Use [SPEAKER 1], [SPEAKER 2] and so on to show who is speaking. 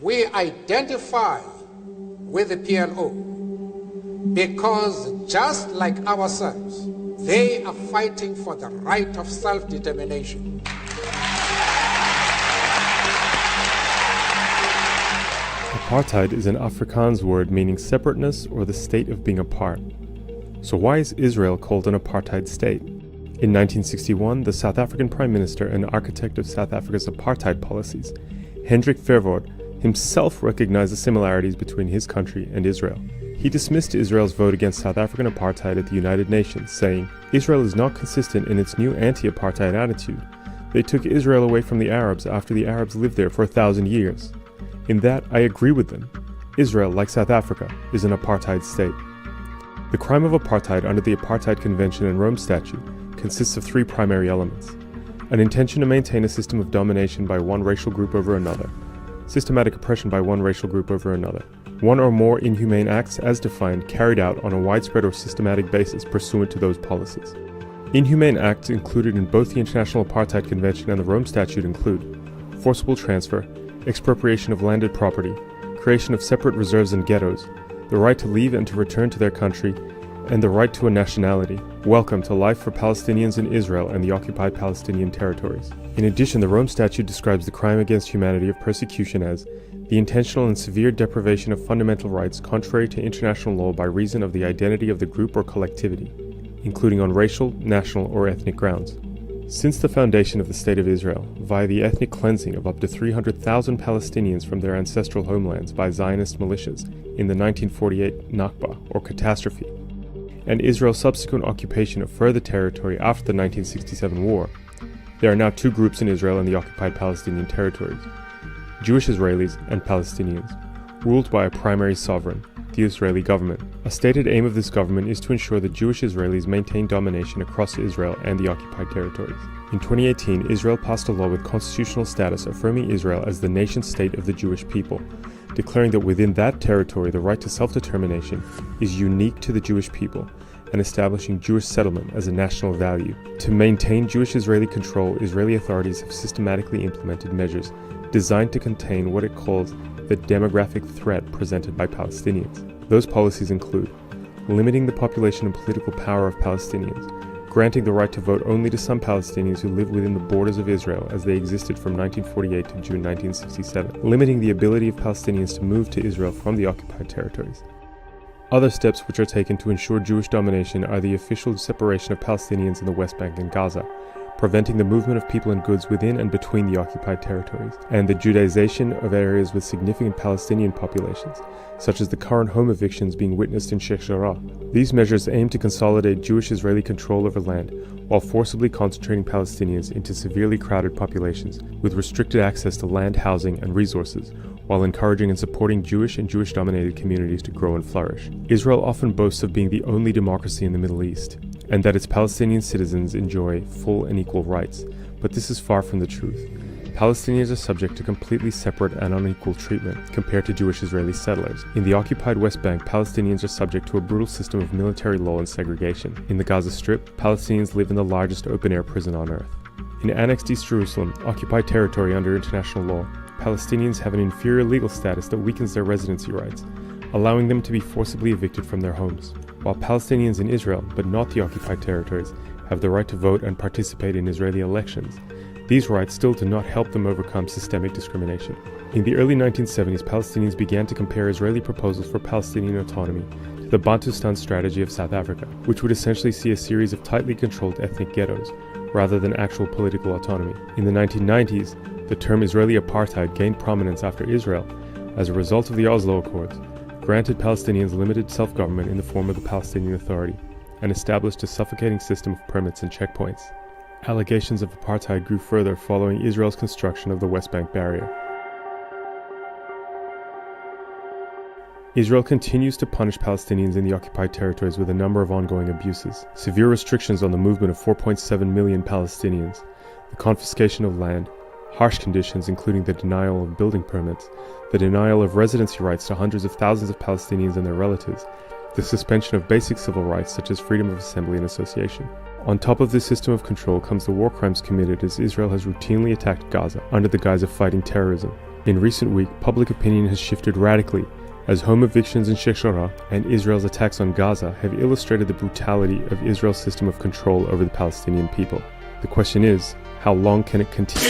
[SPEAKER 1] We identify with the PLO because just like ourselves, they are fighting for the right of self-determination.
[SPEAKER 2] Apartheid is an Afrikaans word meaning separateness or the state of being apart. So why is Israel called an apartheid state? In 1961, the South African Prime Minister and architect of South Africa's apartheid policies, Hendrik Verwoerd, himself recognized the similarities between his country and Israel. He dismissed Israel's vote against South African apartheid at the United Nations, saying, "Israel is not consistent in its new anti-apartheid attitude. They took Israel away from the Arabs after the Arabs lived there for 1,000 years. In that, I agree with them. Israel, like South Africa, is an apartheid state." The crime of apartheid under the Apartheid Convention and Rome Statute consists of three primary elements: an intention to maintain a system of domination by one racial group over another, systematic oppression by one racial group over another, one or more inhumane acts as defined carried out on a widespread or systematic basis pursuant to those policies. Inhumane acts included in both the International Apartheid Convention and the Rome Statute include forcible transfer, expropriation of landed property, creation of separate reserves and ghettos, the right to leave and to return to their country, and the right to a nationality, welcome to life for Palestinians in Israel and the occupied Palestinian territories. In addition, the Rome Statute describes the crime against humanity of persecution as the intentional and severe deprivation of fundamental rights contrary to international law by reason of the identity of the group or collectivity, including on racial, national, or ethnic grounds. Since the foundation of the State of Israel, via the ethnic cleansing of up to 300,000 Palestinians from their ancestral homelands by Zionist militias in the 1948 Nakba, or catastrophe, and Israel's subsequent occupation of further territory after the 1967 war, there are now two groups in Israel and the occupied Palestinian territories: Jewish Israelis and Palestinians, ruled by a primary sovereign, the Israeli government. A stated aim of this government is to ensure that Jewish Israelis maintain domination across Israel and the occupied territories. In 2018, Israel passed a law with constitutional status affirming Israel as the nation-state of the Jewish people, declaring that within that territory the right to self-determination is unique to the Jewish people, and establishing Jewish settlement as a national value. To maintain Jewish-Israeli control, Israeli authorities have systematically implemented measures designed to contain what it calls the demographic threat presented by Palestinians. Those policies include limiting the population and political power of Palestinians, granting the right to vote only to some Palestinians who live within the borders of Israel as they existed from 1948 to June 1967, limiting the ability of Palestinians to move to Israel from the occupied territories. Other steps which are taken to ensure Jewish domination are the official separation of Palestinians in the West Bank and Gaza, preventing the movement of people and goods within and between the occupied territories, and the Judaization of areas with significant Palestinian populations, such as the current home evictions being witnessed in Sheikh Jarrah. These measures aim to consolidate Jewish-Israeli control over land while forcibly concentrating Palestinians into severely crowded populations with restricted access to land, housing, and resources, while encouraging and supporting Jewish and Jewish-dominated communities to grow and flourish. Israel often boasts of being the only democracy in the Middle East, and that its Palestinian citizens enjoy full and equal rights, but this is far from the truth. Palestinians are subject to completely separate and unequal treatment compared to Jewish Israeli settlers. In the occupied West Bank, Palestinians are subject to a brutal system of military law and segregation. In the Gaza Strip, Palestinians live in the largest open-air prison on earth. In annexed East Jerusalem, occupied territory under international law, Palestinians have an inferior legal status that weakens their residency rights, allowing them to be forcibly evicted from their homes. While Palestinians in Israel, but not the occupied territories, have the right to vote and participate in Israeli elections, these rights still do not help them overcome systemic discrimination. In the early 1970s, Palestinians began to compare Israeli proposals for Palestinian autonomy to the Bantustan strategy of South Africa, which would essentially see a series of tightly controlled ethnic ghettos, rather than actual political autonomy. In the 1990s, the term Israeli apartheid gained prominence after Israel, as a result of the Oslo Accords, granted Palestinians limited self-government in the form of the Palestinian Authority, and established a suffocating system of permits and checkpoints. Allegations of apartheid grew further following Israel's construction of the West Bank barrier. Israel continues to punish Palestinians in the occupied territories with a number of ongoing abuses. Severe restrictions on the movement of 4.7 million Palestinians, the confiscation of land, harsh conditions including the denial of building permits, the denial of residency rights to hundreds of thousands of Palestinians and their relatives, the suspension of basic civil rights such as freedom of assembly and association. On top of this system of control comes the war crimes committed as Israel has routinely attacked Gaza under the guise of fighting terrorism, In recent weeks, public opinion has shifted radically as home evictions in Sheikh Jarrah and Israel's attacks on Gaza have illustrated the brutality of Israel's system of control over the Palestinian people. The question is, how long can it continue?